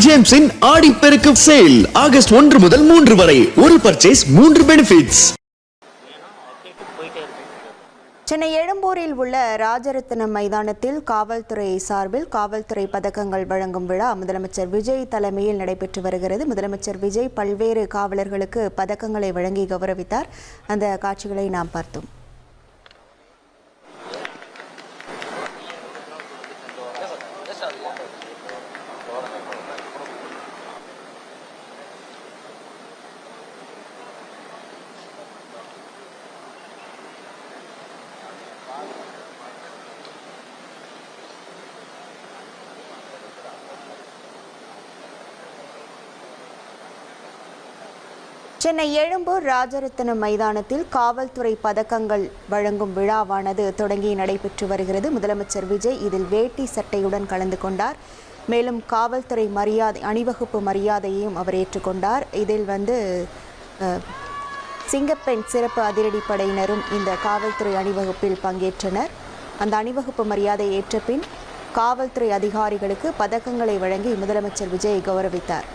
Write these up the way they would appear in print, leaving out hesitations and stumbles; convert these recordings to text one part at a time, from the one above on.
ஜேம்ஸின் Aadiperukku sale August 1 முதல் 3 வரை ஒரு பர்ச்சேஸ் 3 பெனிஃபிட்ஸ். சென்னை எழும்பூரில் உள்ள ராஜரத்தினம் மைதானத்தில் காவல்துறை சார்பில் காவல்துறை பதக்கங்கள் வழங்கும் விழா முதலமைச்சர் விஜய் தலைமையில் நடைபெற்று வருகிறது. முதலமைச்சர் விஜய் பல்வேறு காவலர்களுக்கு பதக்கங்களை வழங்கி கௌரவித்தார். அந்த காட்சிகளை நாம் பார்த்தோம். சென்னை எழும்பூர் ராஜரத்தினம் மைதானத்தில் காவல்துறை பதக்கங்கள் வழங்கும் விழாவானது தொடங்கி நடைபெற்று வருகிறது. முதலமைச்சர் விஜய் இதில் வேட்டி சட்டையுடன் கலந்து கொண்டார். மேலும் காவல்துறை அணிவகுப்பு மரியாதையையும் அவர் ஏற்றுக்கொண்டார். இதில் சிங்கப்பெண் சிறப்பு அதிரடிப்படையினரும் இந்த காவல்துறை அணிவகுப்பில் பங்கேற்றனர். அந்த அணிவகுப்பு மரியாதை ஏற்ற பின் காவல்துறை அதிகாரிகளுக்கு பதக்கங்களை வழங்கி முதலமைச்சர் விஜய் கௌரவித்தார்.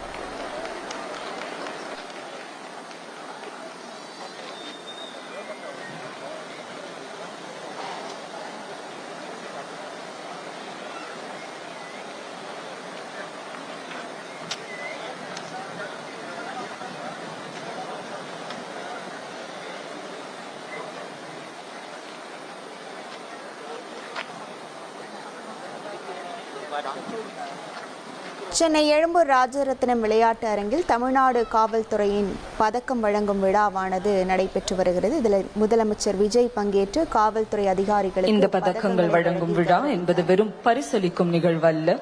சென்னை எழும்பூர் ராஜரத்தினம் விளையாட்டு அரங்கில் தமிழ்நாடு காவல்துறையின் பதக்கம் வழங்கும் விழாவானது நடைபெற்று வருகிறது. இதில் முதலமைச்சர் விஜய் பங்கேற்று காவல்துறை அதிகாரிகள் இந்த பதக்கங்கள் வழங்கும் விழா என்பது வெறும் பரிசளிக்கும் நிகழ்வல்ல.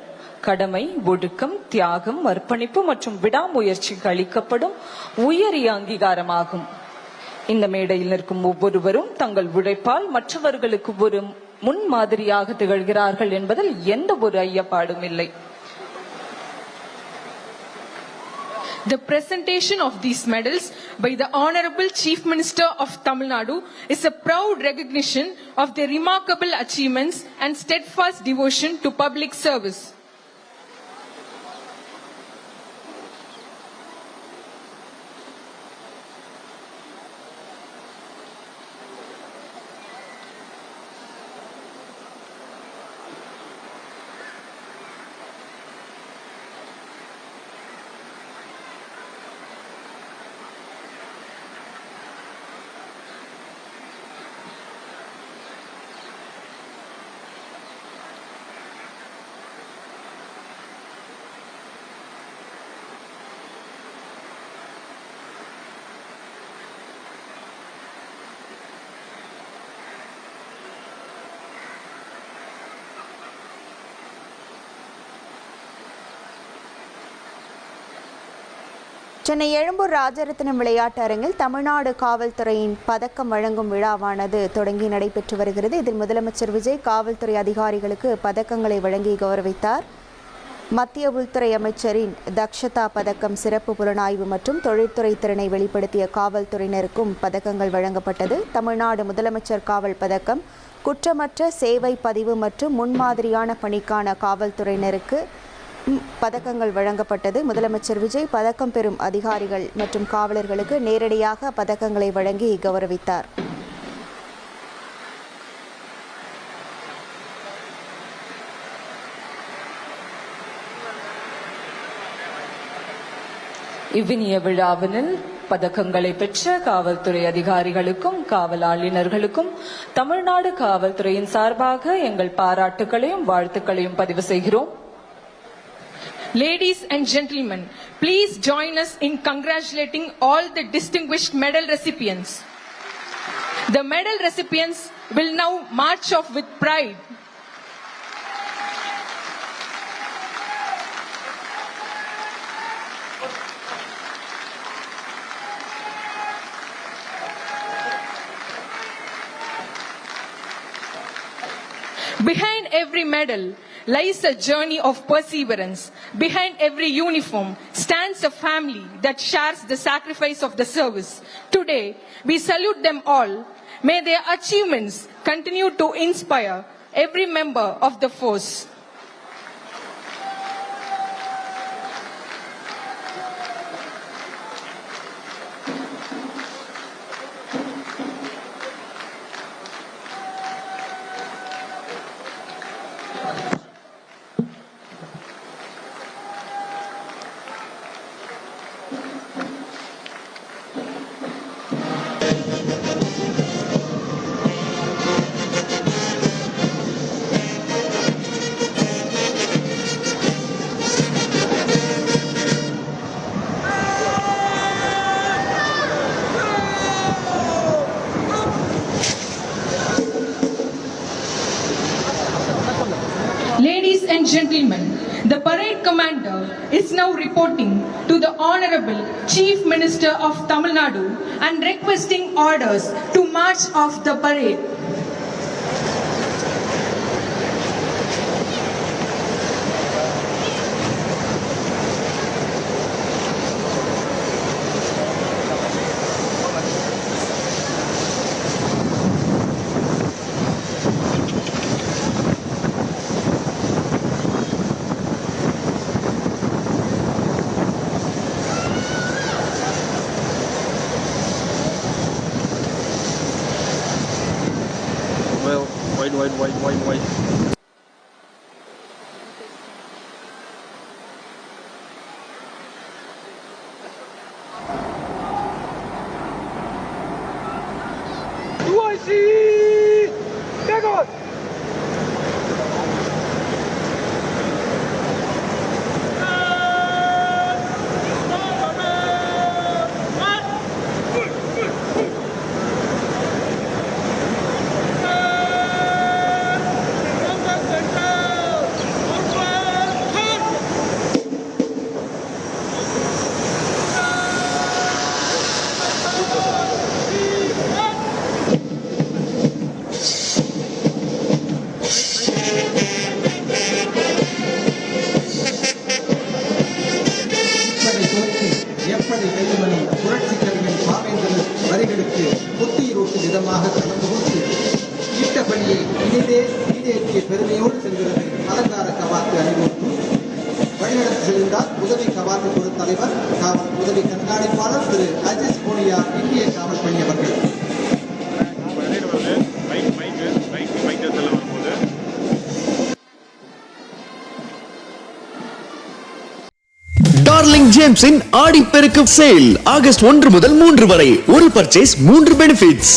கடமை, ஒழுக்கம், தியாகம், அர்ப்பணிப்பு மற்றும் விடாமுயற்சிக்கு அளிக்கப்படும் உயரிய அங்கீகாரமாகும். இந்த மேடையில் நிற்கும் ஒவ்வொருவரும் தங்கள் உழைப்பால் மற்றவர்களுக்கு ஒரு முன்மாதிரியாக திகழ்கிறார்கள் என்பதில் எந்த ஒரு ஐயப்பாடும் இல்லை. The presentation of these medals by the Honorable Chief Minister of Tamil Nadu is a proud recognition of their remarkable achievements and steadfast devotion to public service. Chennai Egmore Rajarathinam விளையாட்டு அரங்கில் தமிழ்நாடு காவல்துறையின் பதக்கம் வழங்கும் விழாவானது தொடங்கி நடைபெற்று வருகிறது. இதில் முதலமைச்சர் விஜய் காவல்துறை அதிகாரிகளுக்கு பதக்கங்களை வழங்கி கௌரவித்தார். மத்திய உள்துறை அமைச்சரின் தக்ஷதா பதக்கம், சிறப்பு புலனாய்வு மற்றும் தொழில்துறை திறனை வெளிப்படுத்திய காவல்துறையினருக்கும் பதக்கங்கள் வழங்கப்பட்டது. தமிழ்நாடு முதலமைச்சர் காவல் பதக்கம், குற்றமற்ற சேவை பதிவு மற்றும் முன்மாதிரியான பணிக்கான காவல்துறையினருக்கு பதக்கங்கள் வழங்கப்பட்டது. முதலமைச்சர் விஜய் பதக்கம் பெறும் அதிகாரிகள் மற்றும் காவலர்களுக்கு நேரடியாக பதக்கங்களை வழங்கி கௌரவித்தார். இவ்வினிய விழாவினில் பதக்கங்களை பெற்ற காவல்துறை அதிகாரிகளுக்கும் காவலாளினர்களுக்கும் தமிழ்நாடு காவல்துறையின் சார்பாக எங்கள் பாராட்டுகளையும் வாழ்த்துக்களையும் பதிவு செய்கிறோம். Ladies and gentlemen, please join us in congratulating all the distinguished medal recipients. The medal recipients will now march off with pride. Behind every medal lies a journey of perseverance. Behind every uniform stands a family that shares the sacrifice of the service. Today, we salute them all. May their achievements continue to inspire every member of the force. Commander is now reporting to the Honorable Chief Minister of Tamil Nadu and requesting orders to march off the parade. Well, wait. எப்படி வெள்ளிமணி புரட்சி கவிஞன் பாவேந்தரின் வரிகளுக்கு புத்துயிரூட்டும் விதமாக கலந்து கொண்டு ஈட்டப்பணியை இனிதே ஈடேற்றிய பெருமையோடு செல்கிறது அலங்கார கவாத்து அணிவகுப்பு. வழிநடத்தி செல்கின்றார் உதவி கவாத்து குழு தலைவர் காவல் உதவி கண்காணிப்பாளர் திரு அஜிஸ் போனியா இந்திய காவல் பணி அவர்கள். டார்லிங் ஜேம்ஸின் ஆடிப்பெருக்கு சேல் ஆகஸ்ட் 1 முதல் 3 வரை ஒரு பர்ச்சேஸ் 3 பெனிஃபிட்ஸ்.